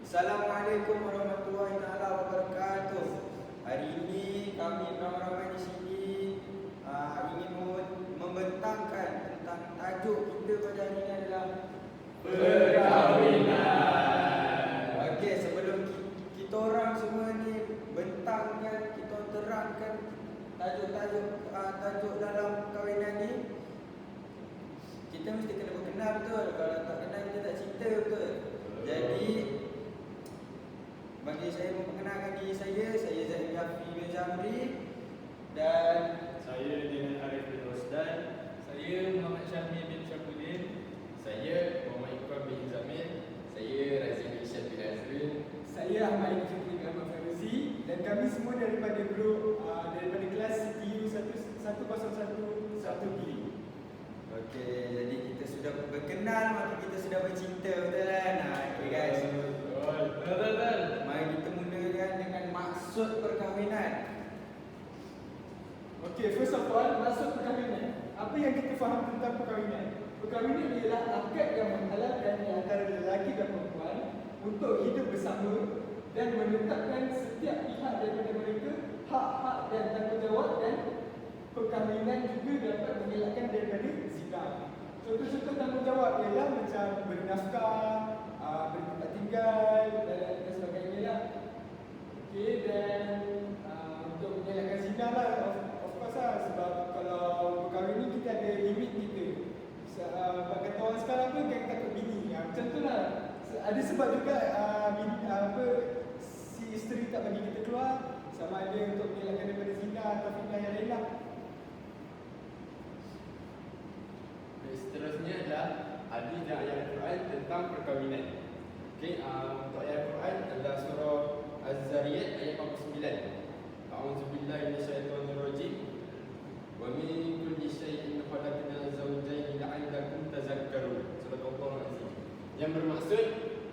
Assalamualaikum warahmatullahi taala wabarakatuh. Hari ini kami beramai-ramai di sini ingin membentangkan tentang tajuk kita pada hari ini adalah perkahwinan. Okey, sebelum kita orang semua ni bentangkan, kita terangkan tajuk dalam perkahwinan ni, kita mesti kena berkenal betul. Kalau tak kenal kita tak cerita betul. Jadi bagi saya memperkenalkan diri saya Zaid Jafi bin Zamri dan Saya Dinan Arif bin Rosdan. Saya Muhammad Syahmi bin Syafuddin. Saya Muhammad Iqbal bin Zamir. Saya Razif Isyad bin Azrin. Saya Ahmad Syafri Ahmad Faruzi dan kami semua daripada grup daripada kelas CTU 101 B. okey, jadi kita sudah berkenal, maka kita sudah bercinta, betul kan? Okey guys, Betul. mari kita mulakan dengan maksud perkahwinan. Okey, first of all, maksud perkahwinan. Apa yang kita faham tentang perkahwinan? Perkahwinan ialah akad yang menghalalkan di antara lelaki dan perempuan untuk hidup bersama dan menetapkan setiap pihak daripada mereka hak-hak dan tanggungjawab, dan perkahwinan juga dapat mengelakkan daripada zina. Contoh-contoh tanggungjawab ialah macam bernafkah, bertempat tinggal dan sebagainya lah. Okey, dan untuk mengelakkan zina lah, of course lah, sebab kalau perkahwin ni kita ada limit kita. Kata orang sekarang pun kan takut bini, macam tu lah. Ada sebab juga si isteri tak bagi kita keluar, sama ada untuk mengelakkan daripada zina atau fitnah yang lain lah. Seterusnya adalah hadis dan ayat Al-Quran tentang perkahwinan. Okey, untuk ayat Al-Quran adalah surah Az-Zariyat ayat 49. A'udzubillahi minasyaitonirrajim. Wa min kulli syai'in khalaqna zawjayn la'allakum tadhakkarun. Surah Al-Azim. Yang bermaksud,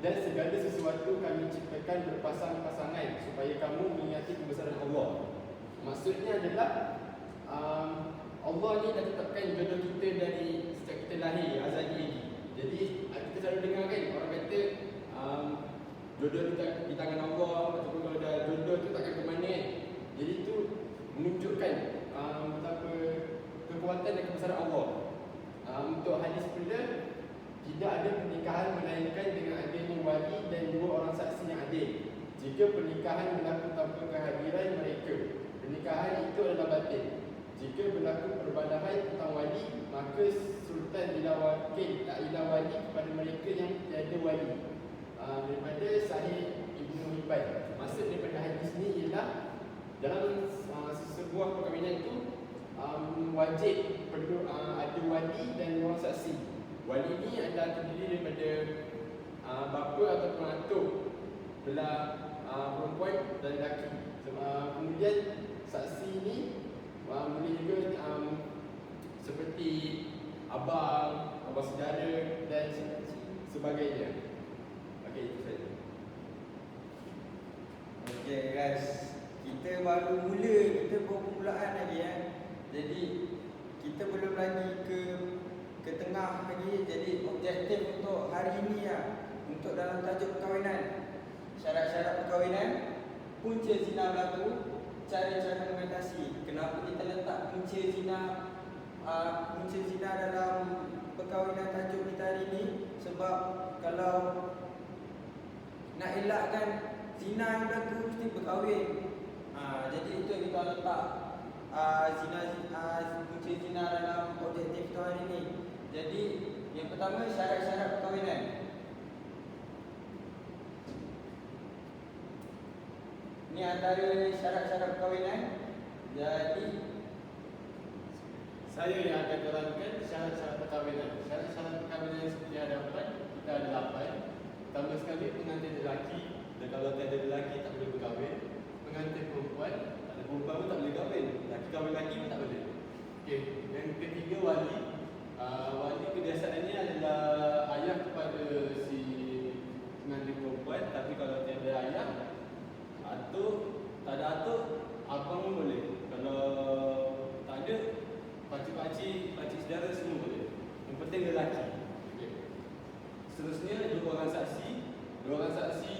dan segala sesuatu kami ciptakan berpasang-pasangan supaya kamu mengingati kebesaran Allah. Maksudnya adalah Allah ni dah tetapkan jodoh kita dari sejak kita lahir, azali lagi. Jadi kita selalu dengar kan orang kata jodoh di tangan Allah, ataupun kalau dah jodoh tu takkan ke mana kan. Jadi itu menunjukkan betapa kekuatan dan kebesaran Allah. Untuk hadis pula, tidak ada pernikahan melainkan dengan adanya wali dan dua orang saksi yang adil. Jika pernikahan berlaku tanpa kehadiran mereka, pernikahan itu adalah batil. Jika berlaku perbadahan tentang wali, maka sultan ila wali kepada mereka yang tiada wali. Daripada Sahih Ibnu Hibban. Maksud daripada hadis ni ialah dalam sebuah perkahwinan itu wajib perlu ada wali dan orang saksi. Wali ni adalah terdiri daripada bapa atau pengatur belah perempuan dan lelaki. Kemudian saksi ni boleh juga seperti abang saudara dan sebagainya. Okey, itu saja. Okey guys, kita baru mula, kita permulaan lagi ya. Jadi kita belum lagi ke tengah lagi. Jadi objektif untuk hari ini ya, untuk dalam tajuk perkahwinan, syarat-syarat perkahwinan, punca zina berlaku, cara-cara mengatasi. Kenapa kita letak punca zina dalam perkahwinan tajuk kita hari ini? Sebab kalau nak elakkan zina yang berlaku, mesti berkahwin. Jadi itu yang kita letak punca zina dalam objektif kita hari ini. Jadi yang pertama, syarat-syarat perkahwinan. Ini antara syarat-syarat perkahwinan. Jadi Saya yang akan terangkan syarat-syarat perkahwinan. Syarat-syarat perkahwinan seperti hadapan kita ada 8. Pertama sekali, pengantin lelaki, dan kalau tiada lelaki tak boleh berkahwin. Pengantin perempuan, tak ada perempuan pun tak boleh kahwin. Lelaki kahwin lelaki pun tak boleh. Okey, yang ketiga, wali. Wali kebiasaannya adalah ayah kepada si pengantin perempuan, tapi kalau tiada ayah, atuk, tak ada atuk, abang pun boleh. Kalau tak ada, pakcik-pakcik saudara semua boleh. Yang penting lelaki. Okay. Seterusnya, dua orang saksi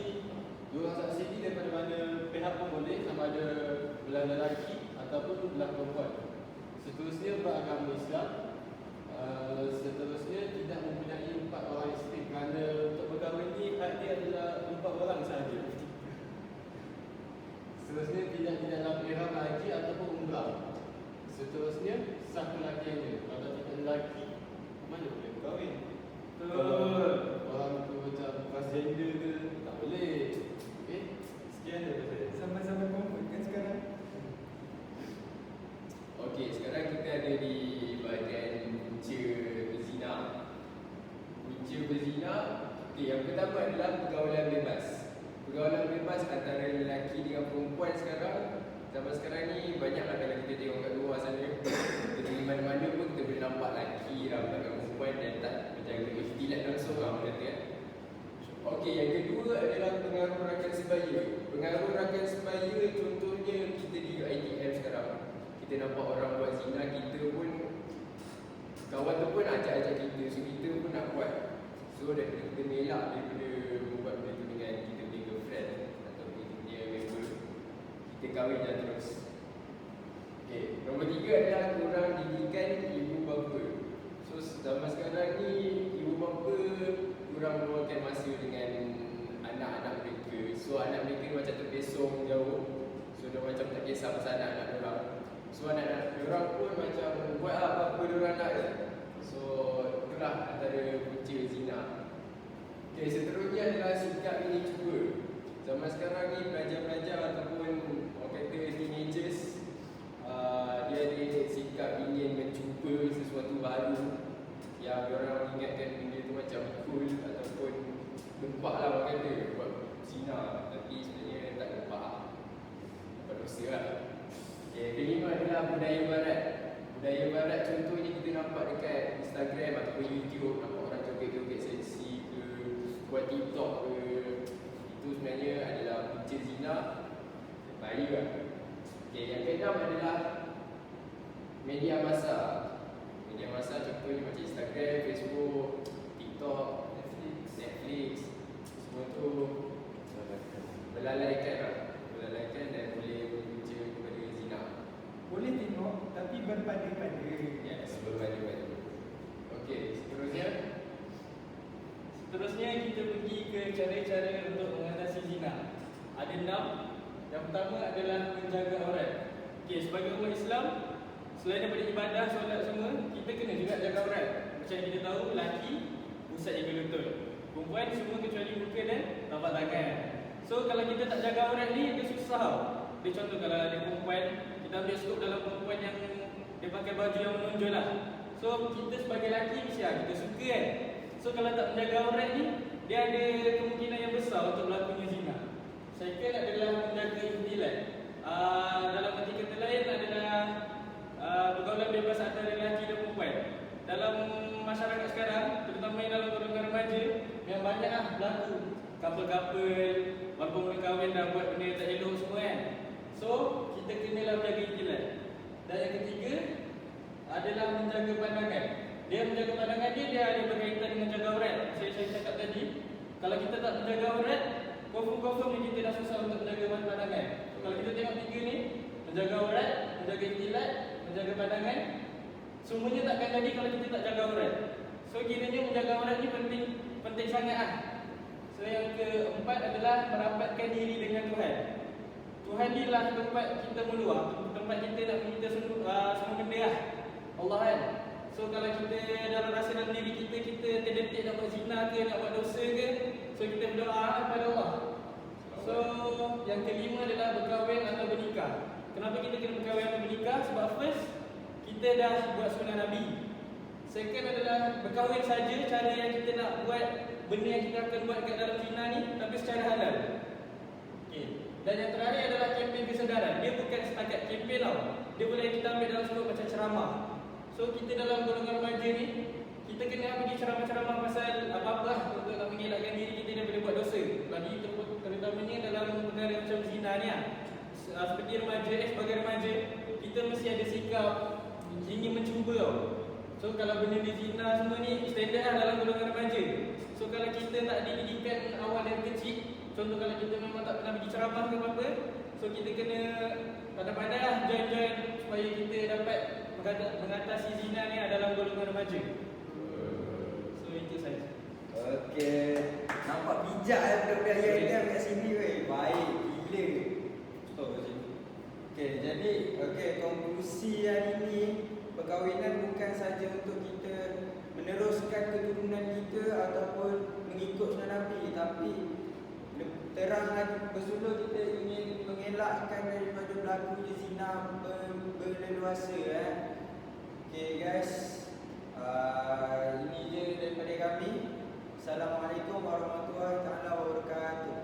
adalah perempuan. Seterusnya beragama Islam. Seterusnya tidak mempunyai 4 orang isteri kerana untuk berkahwin ni hak dia adalah 4 orang sahaja. Seterusnya tidak di dalam ihram haji ataupun umrah. Seterusnya sah kelakiannya. Kalau tidak lelaki, mana boleh berkahwin? Betul. Orang tu macam transgender ke, tak boleh. Okey, sekian daripada saya. Sama-sama comfort kan sekarang. Okey, sekarang kita ada di bahagian punca berzina. Punca berzina, okey, yang pertama adalah pergaulan bebas. Pergaulan bebas antara lelaki dengan perempuan sekarang. Zaman sekarang ni banyaklah kalau kita tengok kat luar sana. Kita pergi mana-mana pun kita boleh nampak lelaki ramai dengan perempuan dan tak menjaga ikhtilat langsung lah orang kata kan. Okey, yang kedua adalah pengaruh rakan sebaya. Pengaruh rakan sebaya contohnya kita di ITM sekarang. Kita nampak orang buat zina, kita pun kawan tu pun ajak-ajak kita, so kita pun nak buat. So daripada kita melak daripada membuat benda tu dengan kita punya girlfriend atau kita punya member, kita kahwin dah terus. Okay, nombor 3 adalah kurang didikan ibu bapa. So zaman sekarang ni ibu bapa kurang meluangkan masa dengan anak-anak mereka. So anak mereka macam terpesong jauh. So dia macam tak kisah pasal anak-anak diorang. So anak-anak diorang pun macam buat apa-apa diorang nak je. So itulah antara punca zina. Okay, seterusnya adalah sikap ini cuba. Zaman sekarang ni pelajar-pelajar ataupun orang kata teenagers, dia ada sikap ingin mencuba sesuatu baru yang diorang ingatkan benda tu macam cool ataupun gempak lah orang kata buat zina, tapi sebenarnya tak gempak, dapat dosa lah. Okay, kelima adalah budaya barat. Budaya barat contohnya kita nampak dekat Instagram ataupun YouTube, nampak orang joget-joget seksi ke, buat TikTok ke. Itu sebenarnya adalah punca zina. Bahaya lah. Okay, yang keenam adalah media massa. Media massa contohnya macam Instagram, Facebook, TikTok, Netflix. Semua tu melalaikan lah. Melalaikan dan boleh punca kepada zina. Boleh tengok tapi berpada-pada. Ya, berbalik-balik. Okey, seterusnya. Seterusnya kita pergi ke cara-cara untuk mengatasi zina. Ada 6. Yang pertama adalah menjaga aurat. Okey, sebagai umat Islam, selain daripada ibadah, solat semua, kita kena juga jaga aurat. Macam kita tahu, lelaki pusat jaga lutut. Perempuan semua kecuali muka dan tapak tangan. So kalau kita tak jaga aurat ni, dia susah tau. Dia contoh kalau ada perempuan, kita ambil skop dalam perempuan yang dia pakai baju yang menonjol lah. So kita sebagai lelaki mesti kita suka kan. So kalau tak menjaga aurat ni, dia ada kemungkinan yang besar untuk berlakunya zina. Second adalah menjaga ikhtilat. Dalam arti kata lain adalah pergaulan bebas antara lelaki dan perempuan. Dalam masyarakat sekarang, terutama yang dalam golongan remaja, yang banyaklah berlaku couple-couple, walaupun mereka kahwin dah buat benda yang tak elok semua kan. So, kita kenalah menjaga ikhtilat. Dan yang ketiga adalah menjaga pandangan. Dia menjaga pandangan dia ada berkaitan dengan jaga aurat. Saya cakap tadi, kalau kita tak menjaga aurat, confirm ni kita dah susah untuk menjaga pandangan. Kalau kita tengok 3 ni, menjaga aurat, menjaga ikhtilat, menjaga pandangan, semuanya takkan jadi kalau kita tak jaga aurat. So kiranya menjaga aurat ni penting sangat lah. So yang keempat adalah merapatkan diri dengan Tuhan. Tuhan ni lah tempat kita meluah, tempat kita nak meminta semua benda lah, Allah kan. So kalau kita dalam rasa dalam diri kita terdetik nak buat zina ke, nak buat dosa ke, so kita berdoa kepada Allah. So yang kelima adalah berkahwin atau bernikah. Kenapa kita kena berkahwin atau bernikah? Sebab first, kita dah buat sunnah Nabi. Second adalah berkahwin saja cara yang kita nak buat benda yang kita akan buat kat dalam zina ni, tapi secara halal. Okay. Dan yang terakhir adalah kempen kesedaran. Dia bukan setakat kempen tau. Dia boleh kita ambil dalam skop macam ceramah. So kita dalam golongan remaja ni, kita kena pergi ceramah-ceramah pasal apa-apa lah untuk nak mengelakkan diri kita daripada buat dosa. Lagi terutamanya dalam perkara macam zina ni lah. Seperti remaja, sebagai remaja, kita mesti ada sikap ingin mencuba tau. So kalau benda ni zina semua ni standard lah dalam golongan remaja. So kalau kita tak dididikan awal dari kecil, contoh kalau kita memang tak pernah pergi ceramah ke apa-apa, so kita kena pandai-pandai lah join supaya kita dapat mengatasi zina ni dalam golongan remaja. So itu saja. Okey. Nampak bijak budak-budak IITM kat sini weh. Baik gila. Stop kat sini. Okey, jadi konklusi hari ni, perkahwinan bukan saja untuk kita meneruskan keturunan kita ataupun mengikut sunnah Nabi, tapi terang lagi bersuluh kita ingin mengelakkan daripada berlakunya zina berleluasa. Okey guys, ini je daripada kami. Assalamualaikum warahmatullahi taala wabarakatuh.